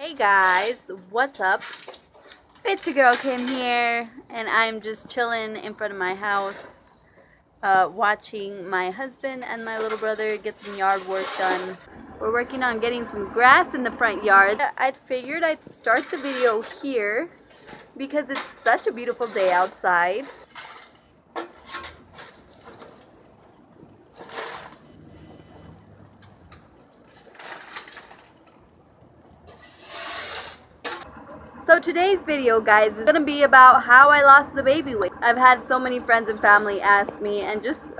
Hey guys, what's up? It's your girl Kim here, and I'm just chilling in front of my house, watching my husband and my little brother get some yard work done. We're working on getting some grass in the front yard. I figured I'd start the video here because it's such a beautiful day outside. So today's video, guys, is going to be about how I lost the baby weight. I've had so many friends and family ask me, and just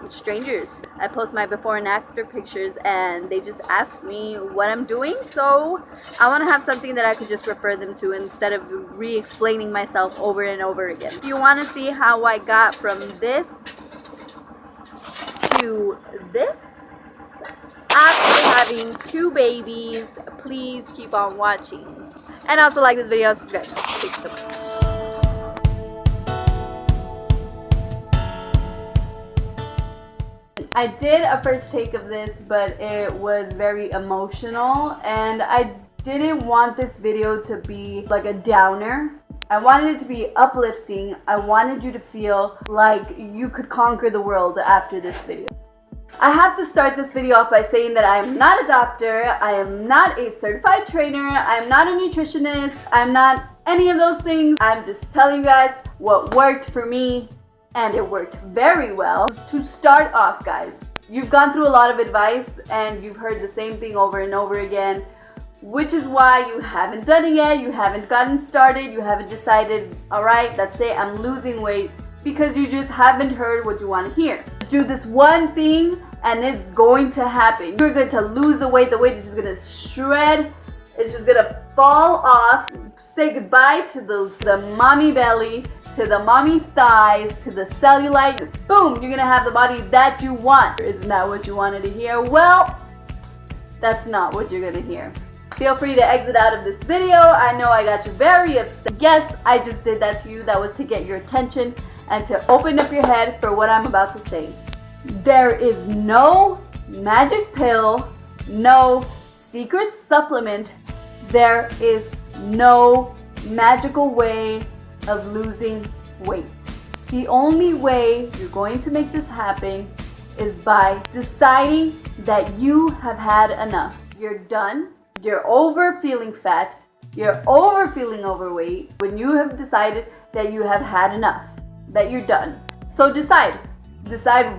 strangers. I post my before and after pictures, and they just ask me what I'm doing. So I want to have something that I could just refer them to instead of re-explaining myself over and over again. If you want to see how I got from this to this after having 2 babies, please keep on watching. And also like this video and subscribe. Thanks so much. I did a first take of this, but it was very emotional, and I didn't want this video to be like a downer. I wanted it to be uplifting. I wanted you to feel like you could conquer the world after this video. I have to start this video off by saying that I am not a doctor, I am not a certified trainer, I am not a nutritionist, I'm not any of those things. I'm just telling you guys what worked for me, and it worked very well. To start off, guys, you've gone through a lot of advice and you've heard the same thing over and over again, which is why you haven't done it yet, you haven't gotten started, you haven't decided, alright, that's it, I'm losing weight, because you just haven't heard what you want to hear. Just do this one thing and it's going to happen. You're going to lose the weight is just going to shred, it's just going to fall off. Say goodbye to the mommy belly, to the mommy thighs, to the cellulite. Boom, you're going to have the body that you want. Isn't that what you wanted to hear? Well, that's not what you're going to hear. Feel free to exit out of this video. I know I got you very upset. Yes, I just did that to you. That was to get your attention and to open up your head for what I'm about to say. There is no magic pill, no secret supplement. There is no magical way of losing weight. The only way you're going to make this happen is by deciding that you have had enough. You're done. You're over feeling fat. You're over feeling overweight when you have decided that you have had enough, that you're done. So decide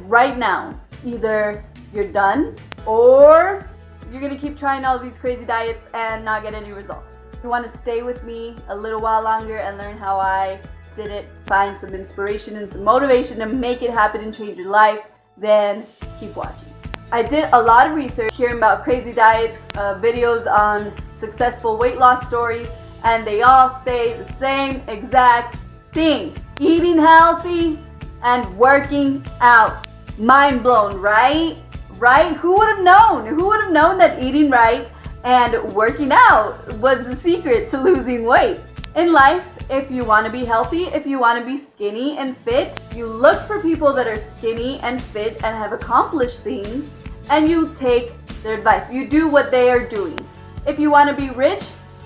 right now. Either you're done or you're gonna keep trying all these crazy diets and not get any results. If you want to stay with me a little while longer and learn how I did it, find some inspiration and some motivation to make it happen and change your life, then keep watching. I did a lot of research hearing about crazy diets, videos on successful weight loss stories, and they all say the same exact thing: eating healthy and working out. Mind blown, right? Right? Who would have known? Who would have known that eating right and working out was the secret to losing weight? In life, if you want to be healthy, if you want to be skinny and fit, you look for people that are skinny and fit and have accomplished things, and you take their advice. You do what they are doing. If you want to be rich,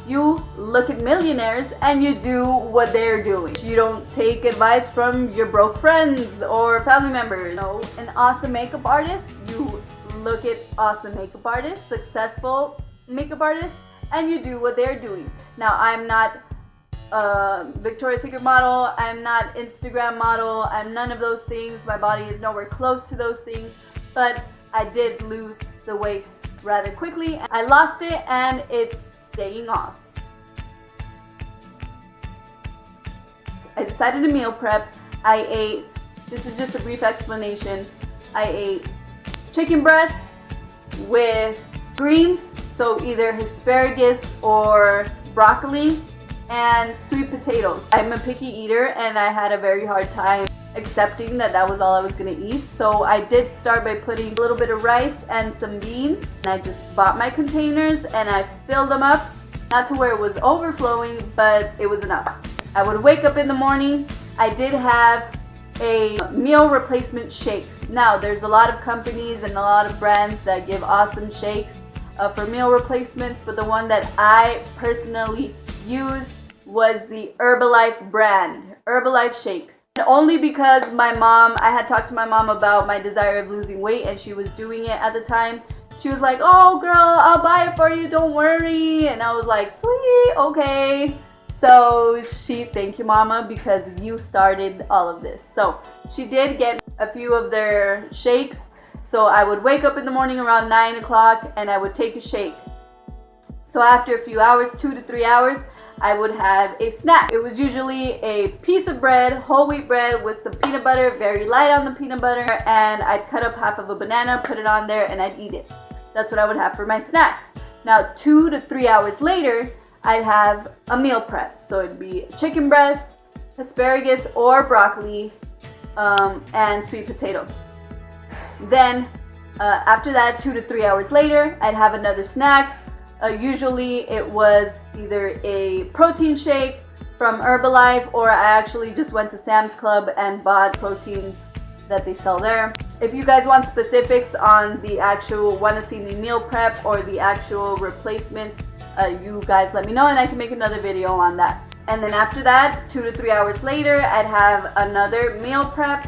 you look at millionaires and you do what they're doing. You don't take advice from your broke friends or family members. No, an awesome makeup artist, you look at awesome makeup artists, successful makeup artists, and you do what they're doing. Now, I'm not a Victoria's Secret model, I'm not Instagram model, I'm none of those things. My body is nowhere close to those things, but I did lose the weight rather quickly. I lost it and it's staying off. I decided to meal prep. I ate, this is just a brief explanation, I ate chicken breast with greens, so either asparagus or broccoli, and sweet potatoes. I'm a picky eater and I had a very hard time accepting that that was all I was going to eat, so I did start by putting a little bit of rice and some beans, and I just bought my containers and I filled them up, not to where it was overflowing, but it was enough. I would wake up in the morning. I did have a meal replacement shake. Now, there's a lot of companies and a lot of brands that give awesome shakes. for meal replacements, but the one that I personally used was the Herbalife brand, Herbalife shakes. And only because I had talked to my mom about my desire of losing weight, and she was doing it at the time. She was like, "Oh girl, I'll buy it for you, don't worry." And I was like, "Sweet, okay." So thank you mama, because you started all of this. So she did get a few of their shakes. So I would wake up in the morning around 9 o'clock and I would take a shake. So after a few hours, 2 to 3 hours, I would have a snack. It was usually a piece of bread, whole wheat bread with some peanut butter, very light on the peanut butter, and I'd cut up half of a banana, put it on there, and I'd eat it. That's what I would have for my snack. Now 2 to 3 hours later, I'd have a meal prep. So it'd be chicken breast, asparagus or broccoli, and sweet potato. Then after that, 2 to 3 hours later, I'd have another snack. Usually it was either a protein shake from Herbalife, or I actually just went to Sam's Club and bought proteins that they sell there. If you guys want specifics on the actual want to see me meal prep or the actual replacements, you guys let me know and I can make another video on that. And then after that, 2 to 3 hours later, I'd have another meal prep.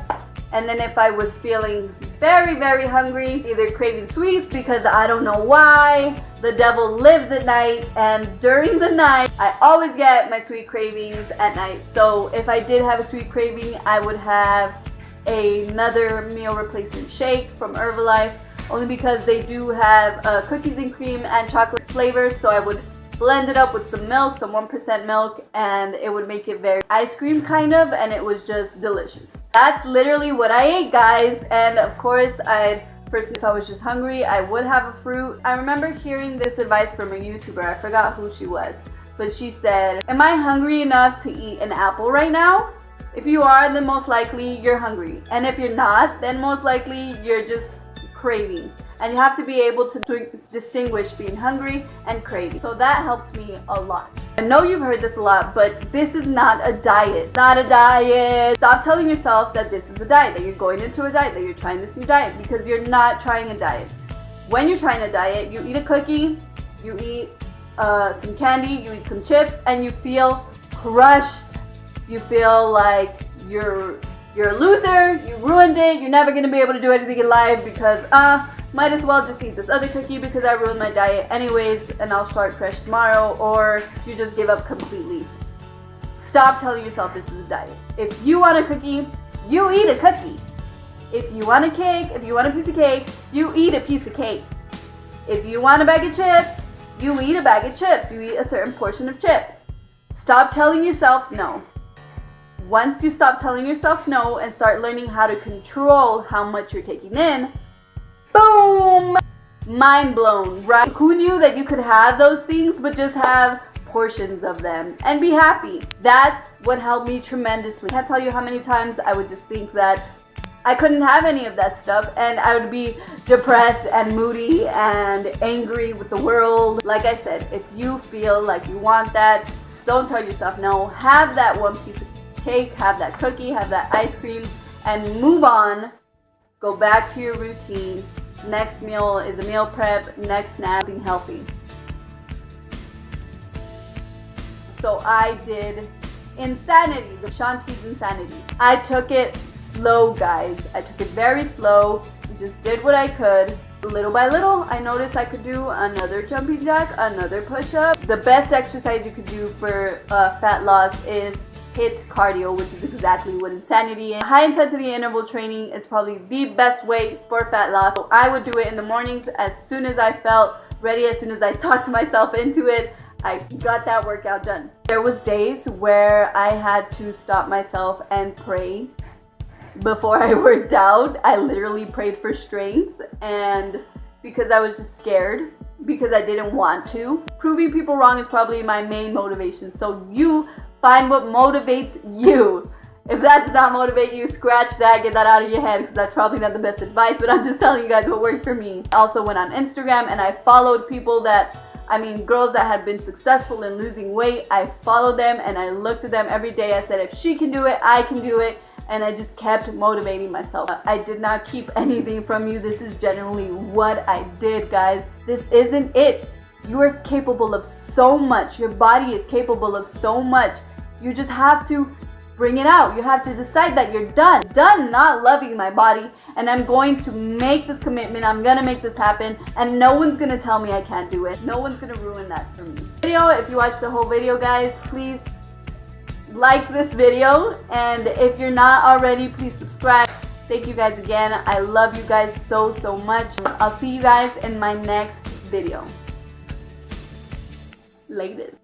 And then if I was feeling very, very hungry, either craving sweets, because I don't know why, the devil lives at night, and during the night, I always get my sweet cravings at night. So if I did have a sweet craving, I would have another meal replacement shake from Herbalife, only because they do have cookies and cream and chocolate flavors. So I would blend it up with some milk, some 1% milk, and it would make it very ice cream kind of, and it was just delicious. That's literally what I ate, guys. And of course, if I was just hungry, I would have a fruit. I remember hearing this advice from a YouTuber, I forgot who she was, but she said, "Am I hungry enough to eat an apple right now? If you are, then most likely you're hungry. And if you're not, then most likely you're just craving." And you have to be able to distinguish being hungry and craving. So that helped me a lot. I know you've heard this a lot, but this is not a diet. Not a diet. Stop telling yourself that this is a diet, that you're going into a diet, that you're trying this new diet, because you're not trying a diet. When you're trying a diet, you eat a cookie, you eat some candy, you eat some chips, and you feel crushed. You feel like you're a loser, you ruined it, you're never gonna be able to do anything in life because might as well just eat this other cookie because I ruined my diet anyways and I'll start fresh tomorrow, or you just give up completely. Stop telling yourself this is a diet. If you want a cookie, you eat a cookie. If you want a cake, if you want a piece of cake, you eat a piece of cake. If you want a bag of chips, you eat a bag of chips. You eat a certain portion of chips. Stop telling yourself no. Once you stop telling yourself no and start learning how to control how much you're taking in, boom! Mind blown, right? Who knew that you could have those things but just have portions of them and be happy? That's what helped me tremendously. I can't tell you how many times I would just think that I couldn't have any of that stuff and I would be depressed and moody and angry with the world. Like I said, if you feel like you want that, don't tell yourself no. Have that one piece of cake, have that cookie, have that ice cream, and move on. Go back to your routine. Next meal is a meal prep, next snack, something healthy. So I did Insanity, the Shanti's Insanity. I took it slow, guys. I took it very slow. Just did what I could. Little by little, I noticed I could do another jumping jack, another push-up. The best exercise you could do for fat loss is HIIT cardio, which is exactly what Insanity is. High intensity interval training is probably the best way for fat loss. So I would do it in the mornings as soon as I felt ready, as soon as I talked myself into it. I got that workout done. There was days where I had to stop myself and pray before I worked out. I literally prayed for strength, and because I was just scared, because I didn't want to. Proving people wrong is probably my main motivation. So you find what motivates you. If that does not motivate you, scratch that, get that out of your head, because that's probably not the best advice, but I'm just telling you guys what worked for me. I also went on Instagram and I followed people girls that had been successful in losing weight. I followed them and I looked at them every day. I said, if she can do it, I can do it. And I just kept motivating myself. I did not keep anything from you. This is generally what I did, guys. This isn't it. You are capable of so much. Your body is capable of so much. You just have to bring it out. You have to decide that you're done. Done not loving my body, and I'm going to make this commitment. I'm gonna make this happen, and no one's gonna tell me I can't do it. No one's gonna ruin that for me. If you watched the whole video, guys, please like this video, and if you're not already, please subscribe. Thank you guys again. I love you guys so much. I'll see you guys in my next video. Latest.